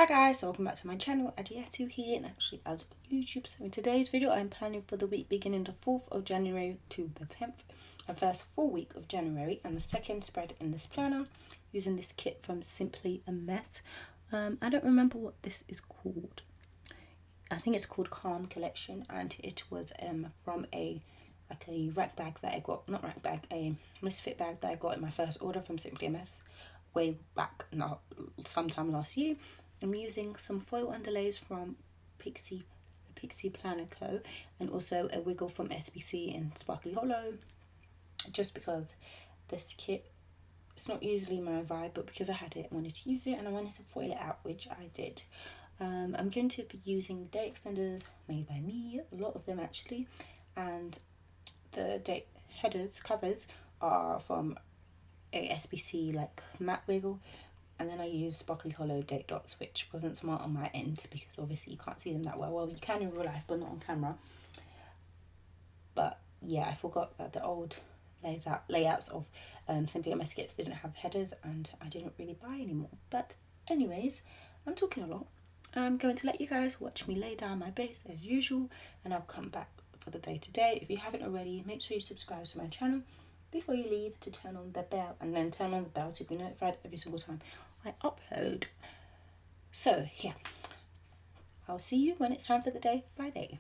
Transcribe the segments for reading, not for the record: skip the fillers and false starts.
Hi guys, welcome back to my channel. Adiatu here, and actually as on YouTube. So in today's video I'm planning for the week beginning the 4th of January to the 10th, the first full week of January and the second spread in this planner using this kit from Simply a Mess. I don't remember what this is called. I think it's called Calm Collection, and it was from a rack bag that I got, not rack bag, a misfit bag that I got in my first order from Simply a Mess way back, not sometime last year. I'm using some foil underlays from the Pixie Planner Co. and also a wiggle from SBC in Sparkly Hollow, just because this kit, it's not usually my vibe, but because I had it, I wanted to use it and I wanted to foil it out, which I did. I'm going to be using date extenders made by me, a lot of them actually, and the date covers are from a SBC like matte wiggle, and then I used Sparkly Hollow date dots, which wasn't smart on my end because obviously you can't see them that well. Well, you can in real life, but not on camera. But yeah, I forgot that the old layouts of Simply MS kits didn't have headers, and I didn't really buy anymore. But anyways, I'm talking a lot. I'm going to let you guys watch me lay down my base as usual, and I'll come back for the day to day. If you haven't already, make sure you subscribe to my channel before you leave to turn on the bell, and then turn on the bell to be notified every single time I upload. So yeah, I'll see you when it's time for the day by day.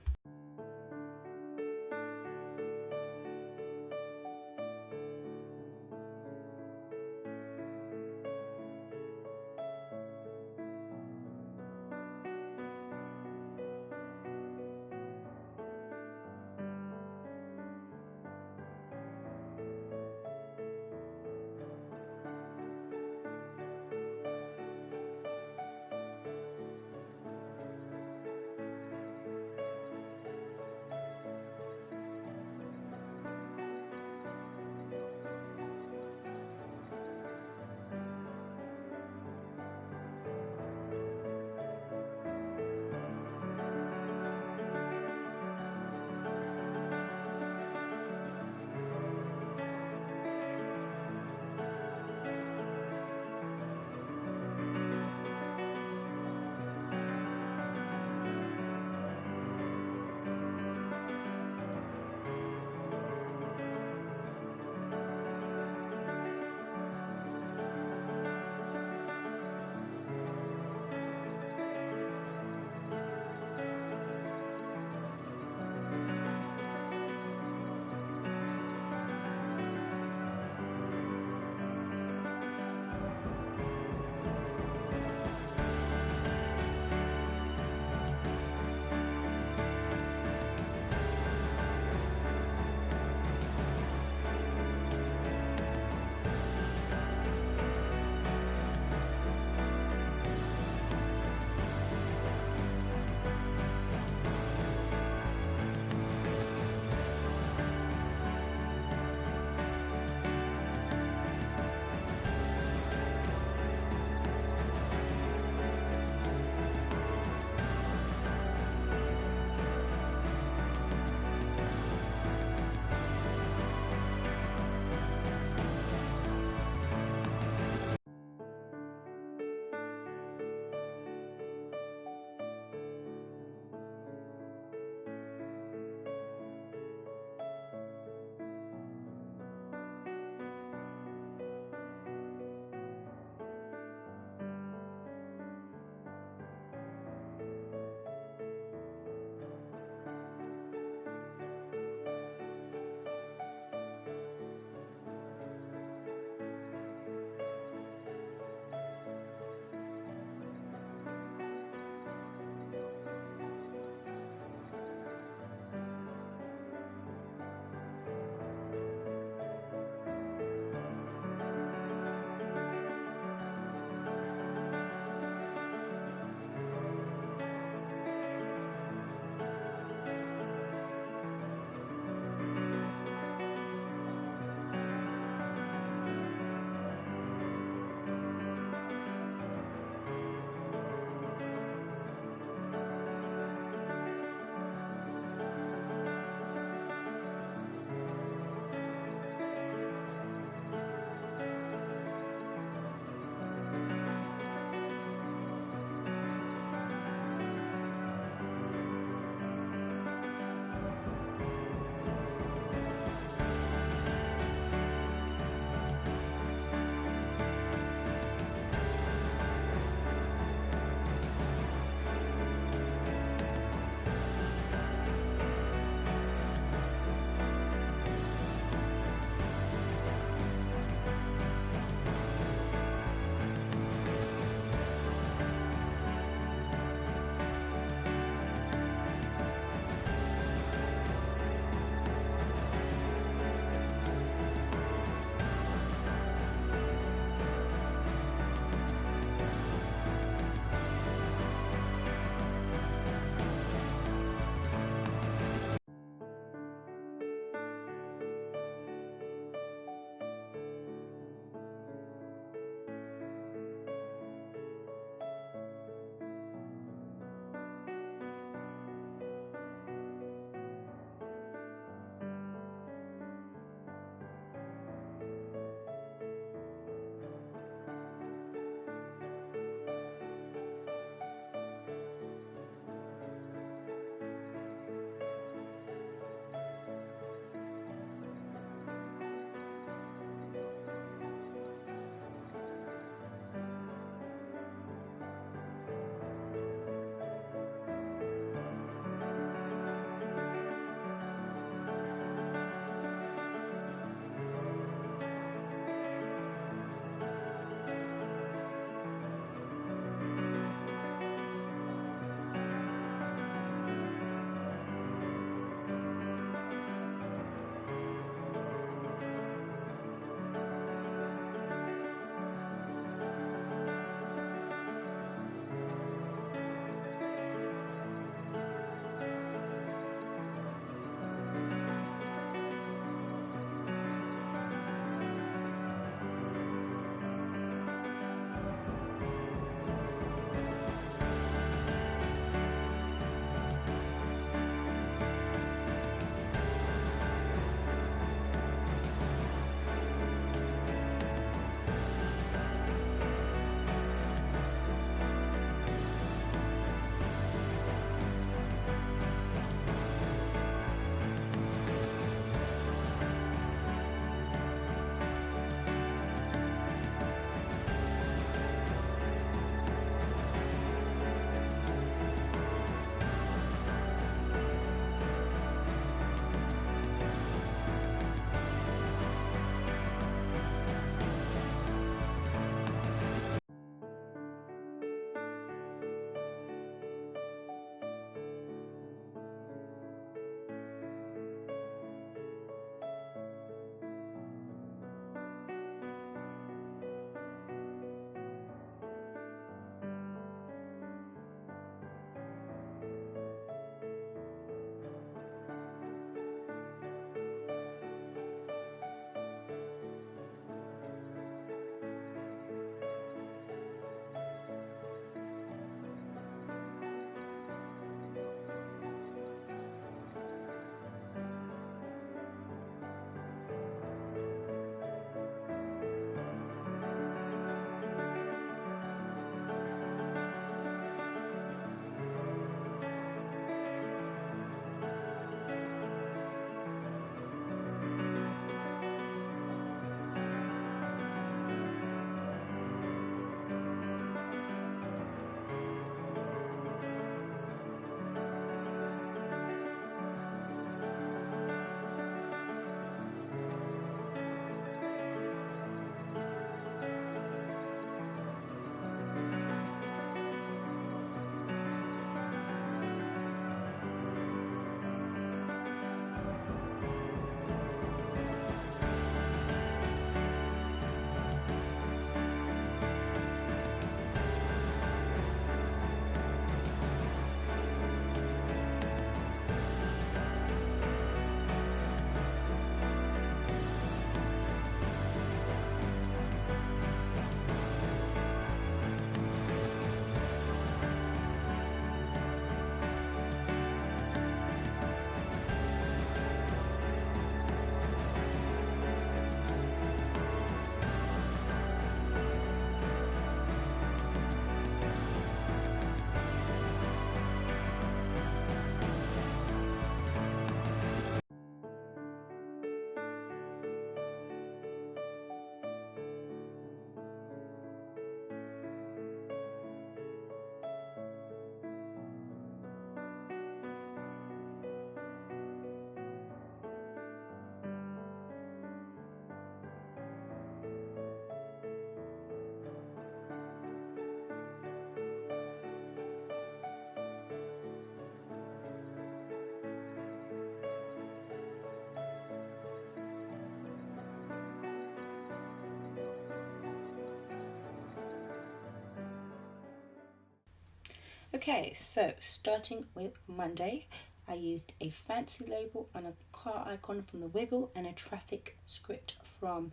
Okay, so starting with Monday, I used a fancy label and a car icon from the Wiggle and a traffic script from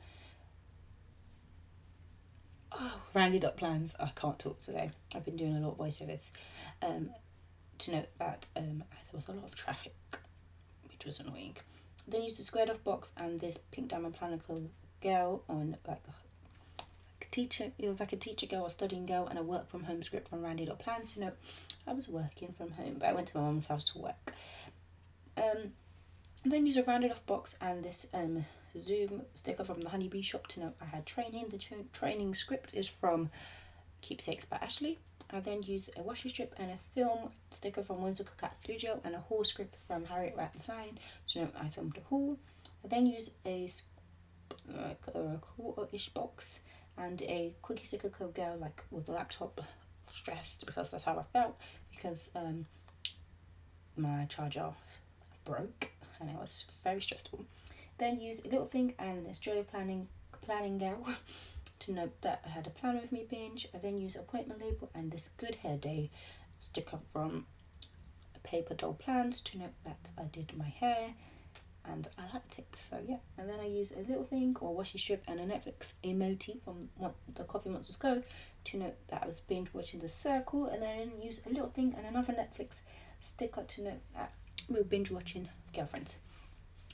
Randy.plans. I can't talk today. I've been doing a lot of voiceovers. To note that there was a lot of traffic, which was annoying. Then used a squared off box and this pink diamond planner girl on like a teacher. It was like a teacher girl, a studying girl, and a work from home script from Randy.plans. You know, I was working from home, but I went to my mum's house to work. Then use a rounded off box and this Zoom sticker from the Honeybee shop to note I had training. The training script is from Keepsakes by Ashley. I then use a washi strip and a film sticker from Whimsical Cat Studio and a haul script from Harriet Rat Design to note I filmed a haul. I then use a quarter-ish box and a cookie sticker code girl like with the laptop, stressed because that's how I felt because my charger broke and it was very stressful. Then used a little thing and this joy planning girl to note that I had a Plan With Me binge. I then used appointment label and this Good Hair Day sticker from Paper Doll Plans to note that I did my hair and I liked it. So yeah, and then I used a little thing or washi strip and a Netflix emoji from the Coffee Monsters Go to note that I was binge watching The Circle, and then used a little thing and another Netflix sticker to note that we were binge watching Girlfriends.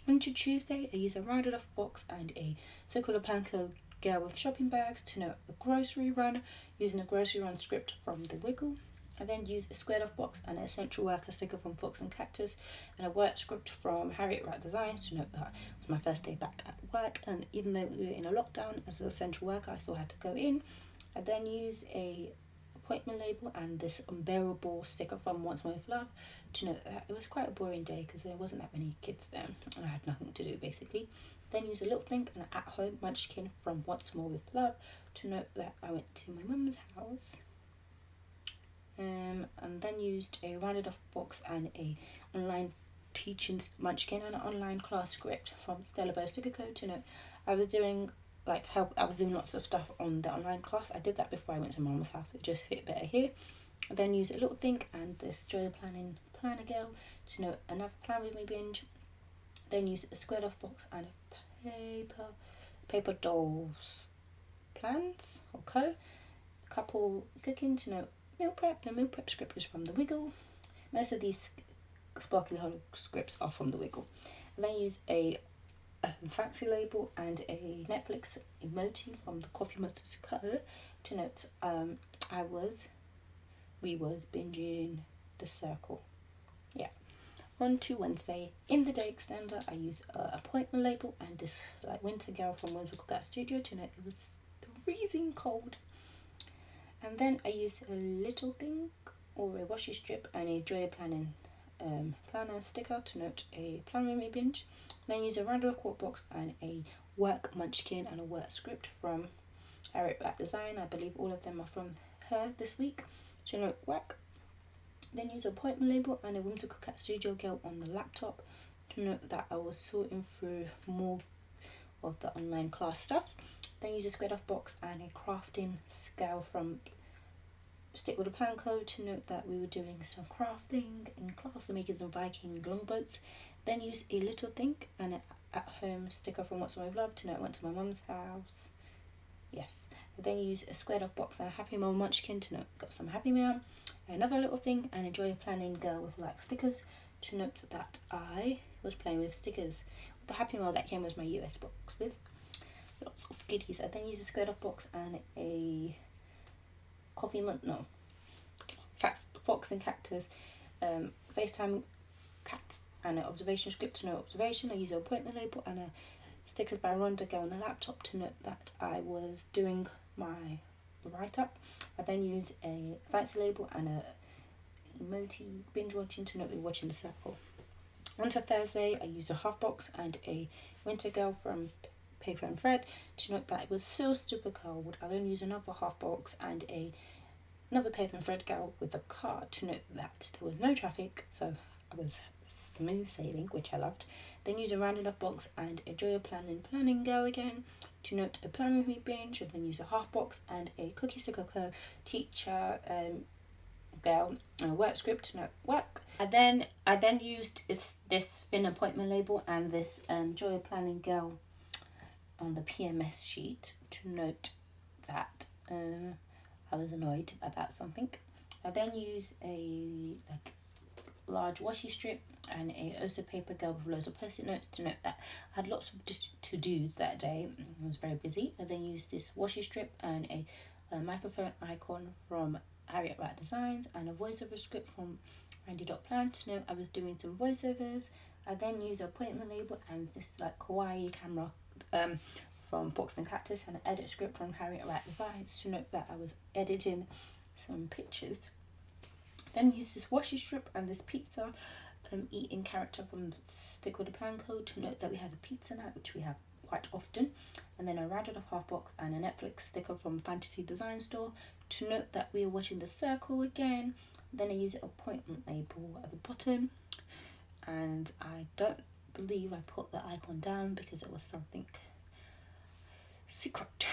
On to Tuesday, I used a rounded off box and a circular planko girl with shopping bags to note a grocery run using a grocery run script from The Wiggle. I then used a squared off box and a essential worker sticker from Fox and Cactus and a work script from Harriet Rat Design to note that it was my first day back at work, and even though we were in a lockdown as an essential worker I still had to go in. I then used a appointment label and this unbearable sticker from Once More With Love to note that it was quite a boring day because there wasn't that many kids there and I had nothing to do basically. Then use a little thing and an at-home munchkin from Once More With Love to note that I went to my mum's house. And then used a rounded off box and a online teaching munchkin and an online class script from Stella Bow Sticker Code to note I was doing I was doing lots of stuff on the online class. I did that before I went to mum's house. It just fit better here. I then use a little thing and this Joy Planner girl to note another Plan With Me binge. Then use a squared off box and a paper dolls plans or couple cooking to note meal prep. The meal prep script is from The Wiggle. Most of these sparkly hollow scripts are from The Wiggle. And then use a fancy label and a Netflix emoji from the Coffee Monsters Co to note we was binging The Circle. Yeah. On to Wednesday, in the day extender I used an appointment label and this winter girl from Whimsical Cat Studio to note it was freezing cold. And then I used a little thing or a washi strip and a Joy Planner sticker to note a Plan With Me binge. Then use a rounded quart box and a work munchkin and a work script from Harriet Rat Design. I believe all of them are from her this week to note work. Then use an appointment label and a Whimsical Cat Studio girl on the laptop to note that I was sorting through more of the online class stuff. Then use a squared off box and a crafting scale from Stick With A Plan Code to note that we were doing some crafting in class, making some Viking longboats. Then use a little thing and an at-home sticker from What's My Love to note I went to my mum's house. Yes. I then use a squared off box and a Happy Meal munchkin to note got some Happy Meal. Another little thing and a Joy Planning girl with stickers to note that I was playing with stickers. The Happy Meal that came was my US box with lots of goodies. I then use a squared off box and a Fox and Cactus FaceTime cat and an observation script to note observation. I use an appointment label and a stickers by Rhonda girl on the laptop to note that I was doing my write-up. I then use a fancy label and a emoji binge watching to note we're watching The Circle. On to Thursday, I used a half box and a winter girl from Paper and Thread to note that it was so super cold. I then used another half box and another Paper and Thread girl with a card to note that there was no traffic, so I was smooth sailing, which I loved. Then use a rounded off box and a Joy Planning girl again to note a Plan With Me binge, and then use a half box and a cookie sticker teacher girl and a work script to note work. I then used this thin appointment label and this joy planning girl on the PMS sheet to note that I was annoyed about something. I then used a large washi strip and a also paper girl with loads of post-it notes to note that I had lots of to-dos that day. I was very busy. I then used this washi strip and a microphone icon from Harriet Wright Designs and a voiceover script from Randy.plan to know I was doing some voiceovers. I then used an appointment label and this kawaii camera from Fox and Cactus and an edit script from Harriet Wright Designs to note that I was editing some pictures. Then used this washi strip and this pizza eating character from Stick with the Plan Code to note that we had a pizza night, which we have quite often. And then a rounded off half box and a Netflix sticker from Fantasy Design Store to note that we are watching The Circle again. Then I use an appointment label at the bottom, and I don't believe I put the icon down because it was something secret.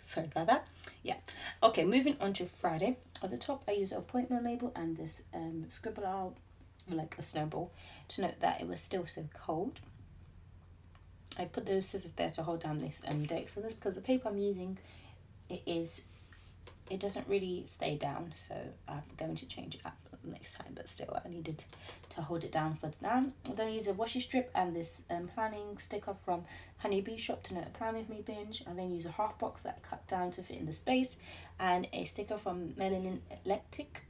Sorry about that. Yeah. Okay, moving on to Friday. At the top I use an appointment label and this scribble out like a snowball to note that it was still so cold. I put those scissors there to hold down this date. So this, because the paper I'm using, it doesn't really stay down, so I'm going to change it up next time, but still I needed to hold it down for now. Then I use a washi strip and this planning sticker from Honeybee Shop to note a Plan With Me binge. I then use a half box that I cut down to fit in the space and a sticker from Melanin Eclectic.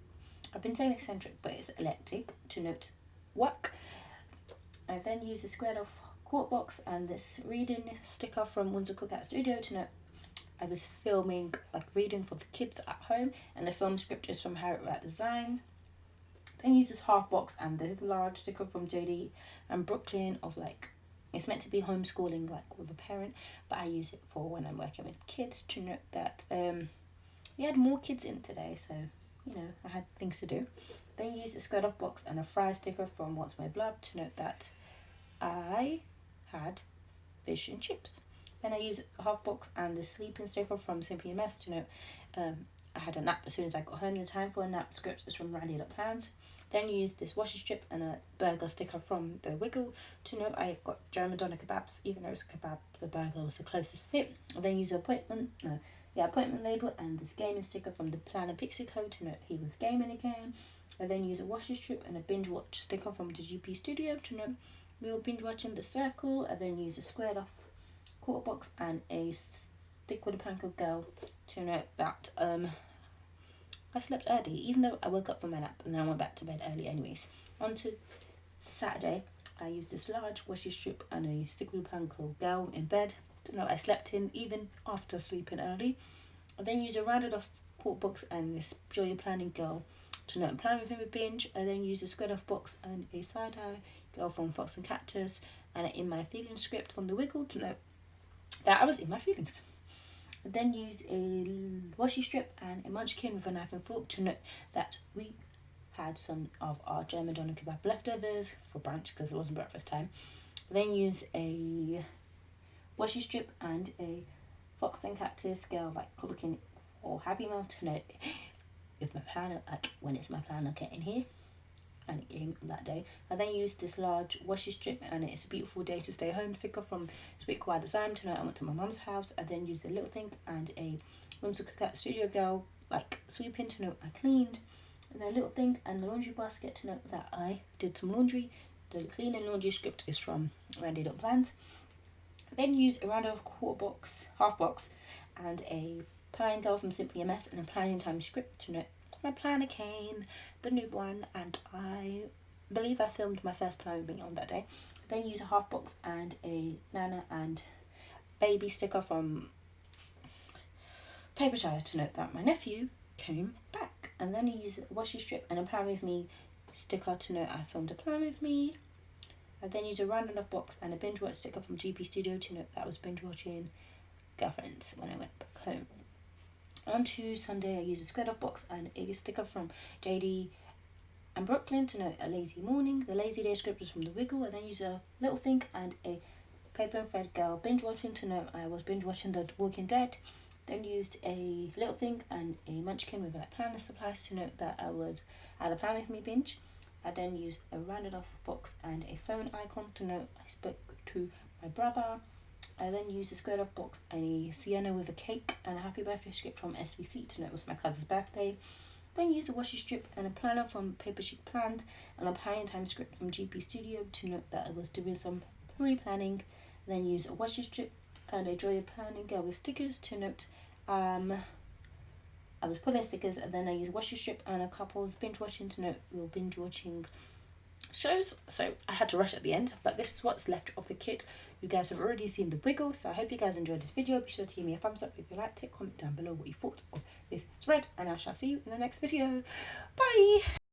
I've been saying eccentric, but it's eclectic to note work. I then use a squared off quart box and this reading sticker from Windsor Cookout Studio to note I was filming reading for the kids at home, and the film script is from Harriet Wright Design. Then use this half box and this large sticker from JD and Brooklyn of it's meant to be homeschooling with a parent, but I use it for when I'm working with kids to note that we had more kids in today, so I had things to do. Then use a squared off box and a fry sticker from What's My Blood to note that I had fish and chips. Then I use a half box and the sleeping sticker from Simply a Mess to note I had a nap as soon as I got home. The time for a nap script is from Randy.plans. Then use this washi strip and a burger sticker from The Wiggle to note I got German doner kebabs, even though it's a kebab, the burger was the closest fit. I then use appointment label and this gaming sticker from the Planner Pixie Code to note he was gaming again. I then use a washi strip and a binge watch sticker from the GP Studio to note we were binge watching The Circle. I then use a squared off quarter box and a Stick with a Plan Code girl to note that I slept early, even though I woke up from my nap and then I went back to bed early anyways. On to Saturday, I used this large washi strip and a Stick with a Plan Code girl in bed to note I slept in even after sleeping early. I then use a rounded off quart box and this Joy Planning girl to note Plan With Him a binge. I then use a squared off box and a side eye girl from Fox and Cactus and an In My Feelings script from The Wiggle to note that I was in my feelings. I then used a washi strip and a munchkin with a knife and fork to note that we had some of our German doner kebab leftovers for brunch because it wasn't breakfast time. I then used a washi strip and a Fox and Cactus girl looking for Happy Meal to note if my planner when it's my planner getting here, and it came that day. I then used this large washi strip and It's a Beautiful Day to Stay Home sticker from Sweet Kawaii Design to note I went to my mum's house. I then used a little thing and a Windsor Cookout Studio girl sweeping to note I cleaned, and a little thing and the laundry basket to note that I did some laundry. The cleaning laundry script is from Randy.plans. I then used a round of half box and a planning girl from Simply a Mess and a planning time script to note my planner came, the new one, and I believe I filmed my first planner being on that day. I then use a half box and a Nana and baby sticker from Paper Shire to note that my nephew came back. And then I use a washi strip and a Plan With Me sticker to note I filmed a Plan With Me. I then use a round off box and a binge watch sticker from GP Studio to note that I was binge watching Girlfriends when I went back home. On to Sunday, I use a squared off box and a sticker from JD and Brooklyn to note a lazy morning. The lazy day script was from The Wiggle. I then use a little thing and a paper and thread girl binge watching to note I was binge watching The Walking Dead. Then used a little thing and a munchkin with like planner supplies to note that I had a plan with me binge. I then used a rounded off box and a phone icon to note I spoke to my brother. I then used a squared off box and a sienna with a cake and a happy birthday script from SVC to note it was my cousin's birthday. Then used a washi strip and a planner from Paper Chic Planned and a planning time script from GP Studio to note that I was doing some pre-planning. Then used a washi strip and a Joy of Planning Girl with stickers to note I was pulling stickers, and then I used a washi strip and a couple's binge watching to note we were binge watching shows. So I had to rush at the end, but this is what's left of the kit. You guys have already seen the wiggle, so I hope you guys enjoyed this video. Be sure to give me a thumbs up if you liked it. Comment down below what you thought of this spread, and I shall see you in the next video. Bye!